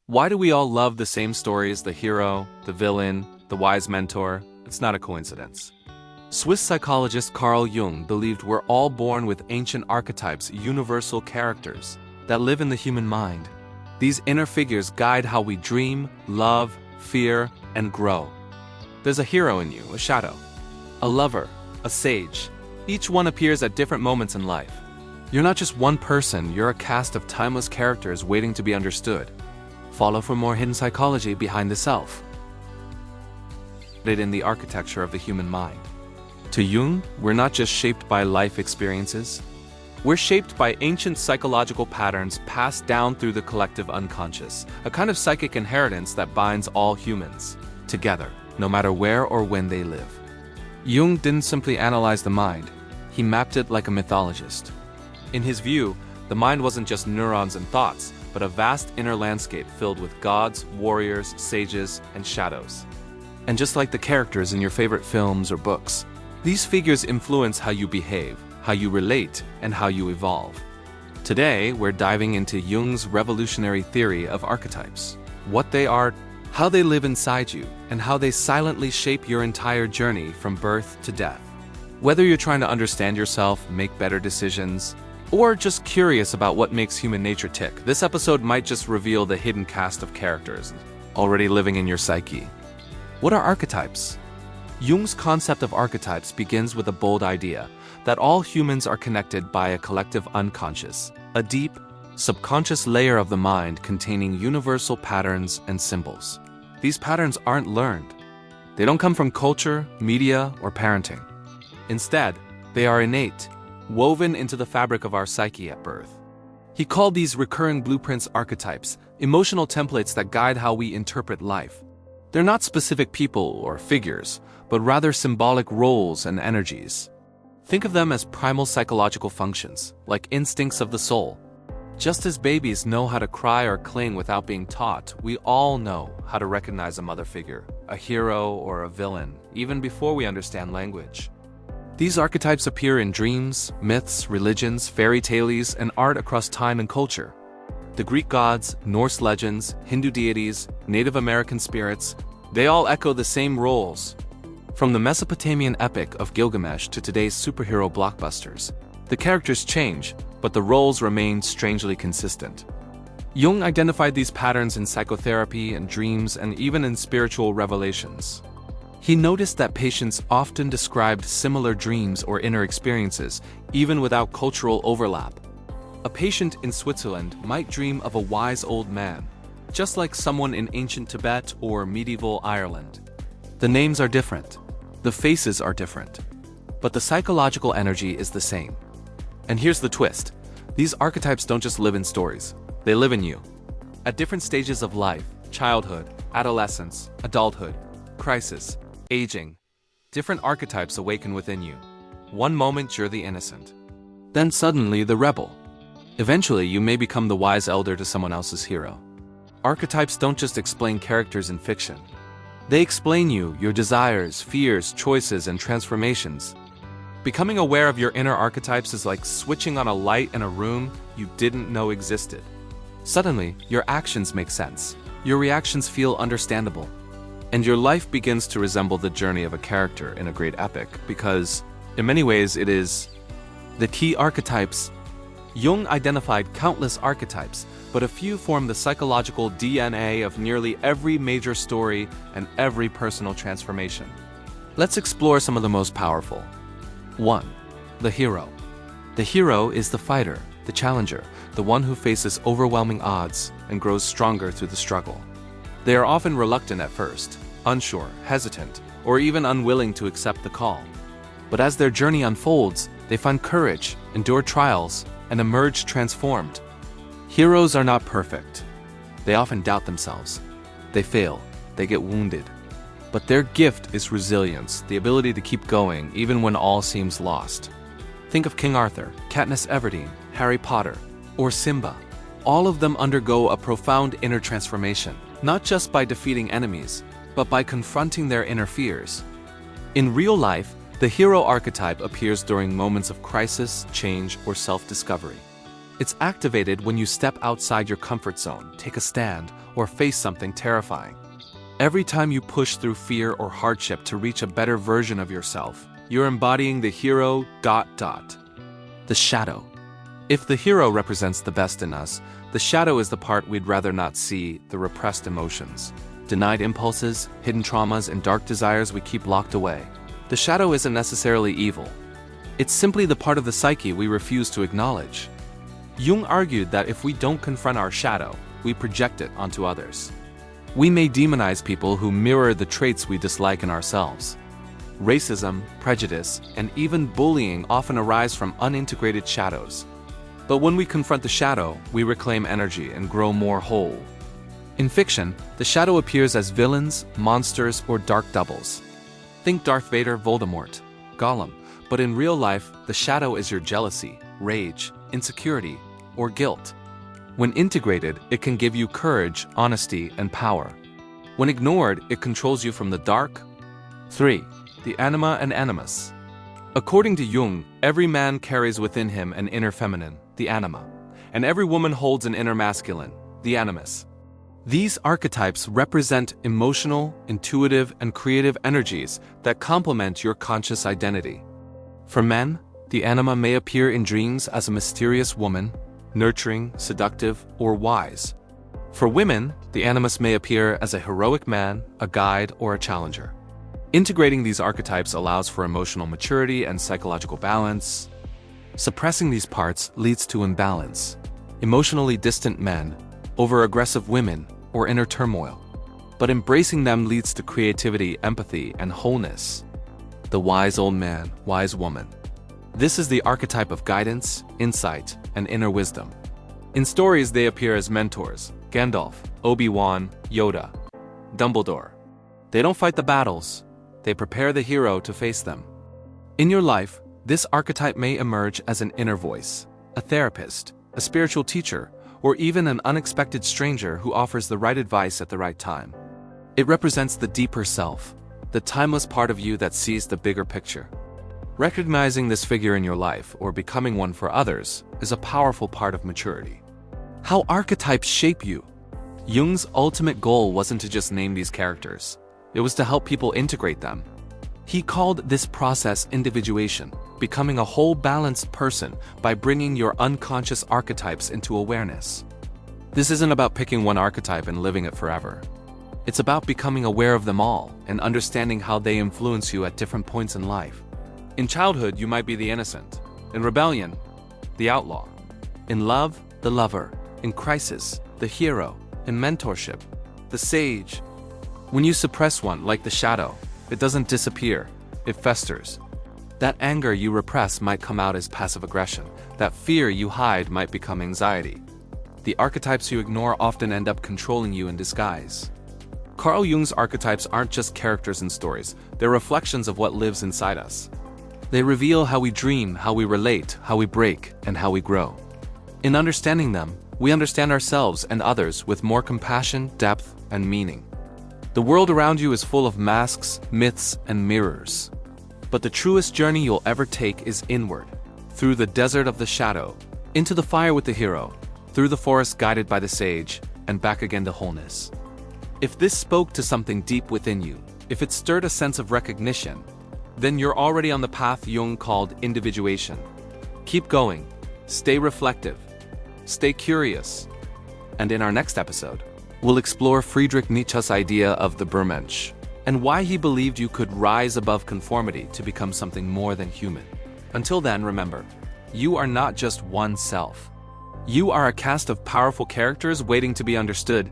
Why do we all love the same stories, the hero, the villain, the wise mentor? It's not a coincidence. Swiss psychologist Carl Jung believed we're all born with ancient archetypes, universal characters, that live in the human mind. These inner figures guide how we dream, love, fear, and grow. There's a hero in you, a shadow, a lover, a sage. Each one appears at different moments in life. You're not just one person, you're a cast of timeless characters waiting to be understood. Follow for more hidden psychology behind the self. In the architecture of the human mind. To Jung, we're not just shaped by life experiences. We're shaped by ancient psychological patterns passed down through the collective unconscious, a kind of psychic inheritance that binds all humans together, no matter where or when they live. Jung didn't simply analyze the mind, he mapped it like a mythologist. In his view, the mind wasn't just neurons and thoughts, but a vast inner landscape filled with gods, warriors, sages, and shadows. And just like the characters in your favorite films or books, these figures influence how you behave, how you relate, and how you evolve. Today, we're diving into Jung's revolutionary theory of archetypes, what they are, how they live inside you, and how they silently shape your entire journey from birth to death. Whether you're trying to understand yourself, make better decisions, or just curious about what makes human nature tick, this episode might just reveal the hidden cast of characters already living in your psyche. What are archetypes? Jung's concept of archetypes begins with a bold idea that all humans are connected by a collective unconscious, a deep, subconscious layer of the mind containing universal patterns and symbols. These patterns aren't learned. They don't come from culture, media, or parenting. Instead, they are innate, woven into the fabric of our psyche at birth. He called these recurring blueprints archetypes, emotional templates that guide how we interpret life. They're not specific people or figures, but rather symbolic roles and energies. Think of them as primal psychological functions, like instincts of the soul. Just as babies know how to cry or cling without being taught, we all know how to recognize a mother figure, a hero or a villain, even before we understand language. These archetypes appear in dreams, myths, religions, fairy tales, and art across time and culture. The Greek gods, Norse legends, Hindu deities, Native American spirits, they all echo the same roles. From the Mesopotamian epic of Gilgamesh to today's superhero blockbusters, the characters change, but the roles remain strangely consistent. Jung identified these patterns in psychotherapy and dreams and even in spiritual revelations. He noticed that patients often described similar dreams or inner experiences, even without cultural overlap. A patient in Switzerland might dream of a wise old man, just like someone in ancient Tibet or medieval Ireland. The names are different, the faces are different, but the psychological energy is the same. And here's the twist. These archetypes don't just live in stories, they live in you. At different stages of life, childhood, adolescence, adulthood, crisis, aging, different archetypes awaken within you. One moment you're the innocent, then suddenly the rebel. Eventually, you may become the wise elder to someone else's hero. Archetypes don't just explain characters in fiction. They explain you, your desires, fears, choices, and transformations. Becoming aware of your inner archetypes is like switching on a light in a room you didn't know existed. Suddenly, your actions make sense. Your reactions feel understandable. And your life begins to resemble the journey of a character in a great epic because, in many ways, it is the key archetypes. Jung identified countless archetypes, but a few form the psychological DNA of nearly every major story and every personal transformation. Let's explore some of the most powerful. 1. The hero. The hero is the fighter, the challenger, the one who faces overwhelming odds and grows stronger through the struggle. They are often reluctant at first, unsure, hesitant, or even unwilling to accept the call. But as their journey unfolds, they find courage, endure trials, and emerge transformed. Heroes are not perfect. They often doubt themselves. They fail. They get wounded. But their gift is resilience, the ability to keep going even when all seems lost. Think of King Arthur, Katniss Everdeen, Harry Potter, or Simba. All of them undergo a profound inner transformation, not just by defeating enemies, but by confronting their inner fears. In real life, the hero archetype appears during moments of crisis, change, or self-discovery. It's activated when you step outside your comfort zone, take a stand, or face something terrifying. Every time you push through fear or hardship to reach a better version of yourself, you're embodying the hero. The shadow. If the hero represents the best in us, the shadow is the part we'd rather not see, the repressed emotions, denied impulses, hidden traumas, and dark desires we keep locked away. The shadow isn't necessarily evil. It's simply the part of the psyche we refuse to acknowledge. Jung argued that if we don't confront our shadow, we project it onto others. We may demonize people who mirror the traits we dislike in ourselves. Racism, prejudice, and even bullying often arise from unintegrated shadows. But when we confront the shadow, we reclaim energy and grow more whole. In fiction, the shadow appears as villains, monsters, or dark doubles. Think Darth Vader, Voldemort, Gollum. But in real life, the shadow is your jealousy, rage, insecurity, or guilt. When integrated, it can give you courage, honesty, and power. When ignored, it controls you from the dark. 3. The Anima and Animus. According to Jung, every man carries within him an inner feminine, the Anima, and every woman holds an inner masculine, the Animus. These archetypes represent emotional, intuitive, and creative energies that complement your conscious identity. For men, the Anima may appear in dreams as a mysterious woman, nurturing, seductive, or wise. For women, the Animus may appear as a heroic man, a guide, or a challenger. Integrating these archetypes allows for emotional maturity and psychological balance. Suppressing these parts leads to imbalance, emotionally distant men, over-aggressive women, or inner turmoil. But embracing them leads to creativity, empathy, and wholeness. The wise old man, wise woman. This is the archetype of guidance, insight, and inner wisdom. In stories, they appear as mentors: Gandalf, Obi-Wan, Yoda, Dumbledore. They don't fight the battles, they prepare the hero to face them. In your life, this archetype may emerge as an inner voice, a therapist, a spiritual teacher, or even an unexpected stranger who offers the right advice at the right time. It represents the deeper self, the timeless part of you that sees the bigger picture. Recognizing this figure in your life, or becoming one for others, is a powerful part of maturity. How archetypes shape you. Jung's ultimate goal wasn't to just name these characters. It was to help people integrate them. He called this process individuation, becoming a whole balanced person by bringing your unconscious archetypes into awareness. This isn't about picking one archetype and living it forever. It's about becoming aware of them all and understanding how they influence you at different points in life. In childhood, you might be the innocent. In rebellion, the outlaw. In love, the lover. In crisis, the hero. In mentorship, the sage. When you suppress one, like the shadow, it doesn't disappear, it festers. That anger you repress might come out as passive aggression. That fear you hide might become anxiety. The archetypes you ignore often end up controlling you in disguise. Carl Jung's archetypes aren't just characters in stories, they're reflections of what lives inside us. They reveal how we dream, how we relate, how we break, and how we grow. In understanding them, we understand ourselves and others with more compassion, depth, and meaning. The world around you is full of masks, myths, and mirrors. But the truest journey you'll ever take is inward, through the desert of the shadow, into the fire with the hero, through the forest guided by the sage, and back again to wholeness. If this spoke to something deep within you, if it stirred a sense of recognition, then you're already on the path Jung called individuation. Keep going, stay reflective, stay curious. And in our next episode, we'll explore Friedrich Nietzsche's idea of the Bermensch, and why he believed you could rise above conformity to become something more than human. Until then, remember, you are not just one self. You are a cast of powerful characters waiting to be understood.